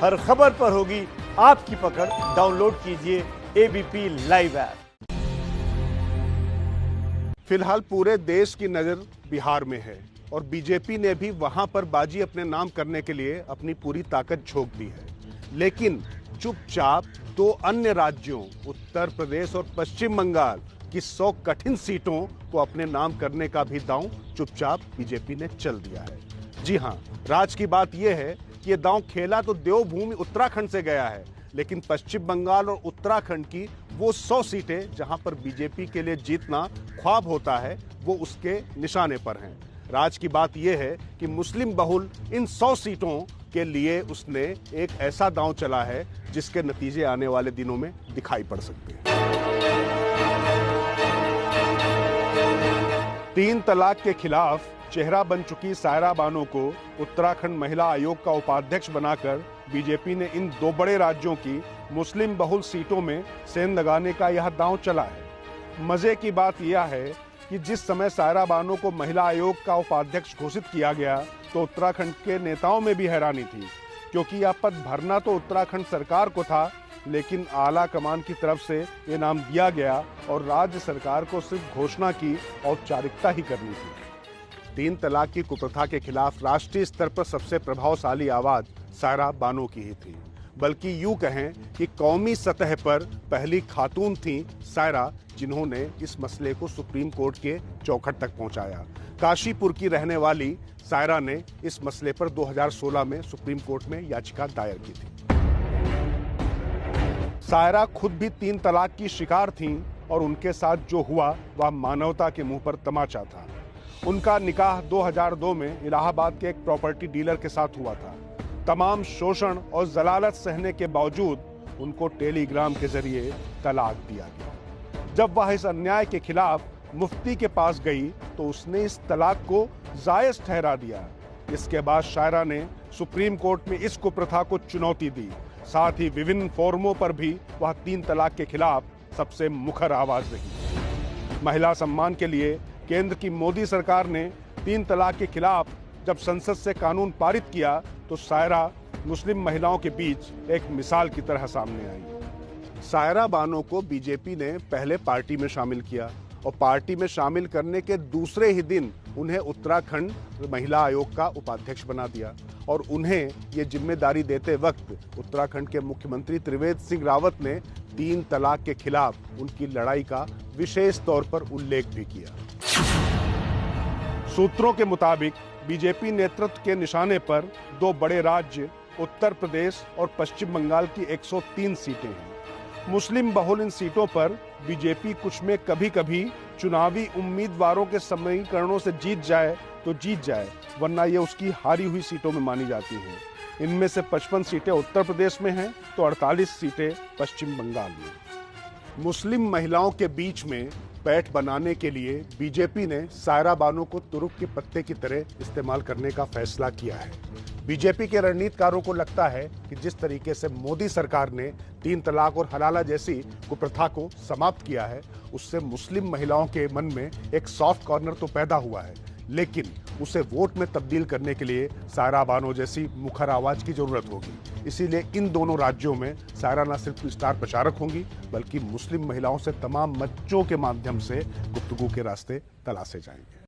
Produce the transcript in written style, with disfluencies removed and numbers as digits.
हर खबर पर होगी आपकी पकड़। डाउनलोड कीजिए एबीपी लाइव ऐप। फिलहाल पूरे देश की नजर बिहार में है और बीजेपी ने भी वहां पर बाजी अपने नाम करने के लिए अपनी पूरी ताकत झोंक दी है। लेकिन चुपचाप दो अन्य राज्यों उत्तर प्रदेश और पश्चिम बंगाल की 100 कठिन सीटों को अपने नाम करने का भी दांव चुपचाप बीजेपी ने चल दिया है। जी हां, राज की बात यह है कि यह दांव खेला तो देवभूमि उत्तराखंड से गया है, लेकिन पश्चिम बंगाल और उत्तराखंड की वो 100 सीटें जहां पर बीजेपी के लिए जीतना ख्वाब होता है, वो उसके निशाने पर हैं। राज की बात यह है कि मुस्लिम बहुल इन 100 सीटों के लिए उसने एक ऐसा दांव चला है जिसके नतीजे आने वाले दिनों में दिखाई पड़ सकते हैं। 3 तलाक के खिलाफ चेहरा बन चुकी सायरा बानो को उत्तराखंड महिला आयोग का उपाध्यक्ष बनाकर बीजेपी ने इन दो बड़े राज्यों की मुस्लिम बहुल सीटों में सेंध लगाने का यह दांव चला है। मजे की बात यह है कि जिस समय सायरा बानो को महिला आयोग का उपाध्यक्ष घोषित किया गया तो उत्तराखंड के नेताओं में भी हैरानी थी, क्योंकि यह पद भरना तो उत्तराखंड सरकार को था, लेकिन आला कमान की तरफ से ये नाम दिया गया और राज्य सरकार को सिर्फ घोषणा की औपचारिकता ही करनी थी। 3 तलाक की कुप्रथा के खिलाफ राष्ट्रीय स्तर पर सबसे प्रभावशाली आवाज सायरा बानो की ही थी, बल्कि यूं कहें कि कौमी सतह पर पहली खातून थी सायरा, जिन्होंने इस मसले को सुप्रीम कोर्ट के चौखट तक पहुंचाया। काशीपुर की रहने वाली सायरा ने इस मसले पर 2016 में सुप्रीम कोर्ट में याचिका दायर की थी। सायरा खुद भी 3 तलाक की शिकार थीं और उनके साथ जो हुआ वह मानवता के मुंह पर तमाचा था। उनका निकाह 2002 में इलाहाबाद के एक प्रॉपर्टी डीलर के साथ हुआ था। तमाम शोषण और जलालत सहने के बावजूद उनको टेलीग्राम के जरिए तलाक दिया गया। जब वह इस अन्याय के खिलाफ मुफ्ती के पास गई तो उसने इस तलाक को जायज ठहरा दिया। इसके बाद सायरा ने सुप्रीम कोर्ट में इस कुप्रथा को चुनौती दी। साथ ही विभिन्न फोरमों पर भी वह 3 तलाक के खिलाफ सबसे मुखर आवाज रही। महिला सम्मान के लिए केंद्र की मोदी सरकार ने 3 तलाक के खिलाफ जब संसद से कानून पारित किया तो सायरा मुस्लिम महिलाओं के बीच एक मिसाल की तरह सामने आई। सायरा बानो को बीजेपी ने पहले पार्टी में शामिल किया और पार्टी में शामिल करने के दूसरे ही दिन उन्हें उत्तराखंड महिला आयोग का उपाध्यक्ष बना दिया और उन्हें ये जिम्मेदारी देते वक्त उत्तराखंड के मुख्यमंत्री त्रिवेंद्र सिंह रावत ने 3 तलाक के खिलाफ उनकी लड़ाई का विशेष तौर पर उल्लेख भी किया। सूत्रों के मुताबिक बीजेपी नेतृत्व के निशाने पर 2 बड़े राज्य उत्तर प्रदेश और पश्चिम बंगाल की 103 सीटें हैं। मुस्लिम बहुल इन सीटों पर बीजेपी कुछ में कभी कभी चुनावी उम्मीदवारों के समीकरणों से जीत जाए तो जीत जाए, वरना ये उसकी हारी हुई सीटों में मानी जाती हैं। इनमें से 55 सीटें उत्तर प्रदेश में हैं तो 48 सीटें पश्चिम बंगाल में। मुस्लिम महिलाओं के बीच में पैठ बनाने के लिए बीजेपी ने सायरा बानो को तुरुप के पत्ते की तरह इस्तेमाल करने का फैसला किया है। बीजेपी के रणनीतिकारों को लगता है कि जिस तरीके से मोदी सरकार ने 3 तलाक और हलाला जैसी कुप्रथा को समाप्त किया है, उससे मुस्लिम महिलाओं के मन में एक सॉफ्ट कॉर्नर तो पैदा हुआ है, लेकिन उसे वोट में तब्दील करने के लिए सायरा बानो जैसी मुखर आवाज की जरूरत होगी। इसीलिए इन दोनों राज्यों में सायरा न सिर्फ स्टार प्रचारक होंगी, बल्कि मुस्लिम महिलाओं से तमाम मंचों के माध्यम से गुफ्तगू के रास्ते तलाशे जाएंगे।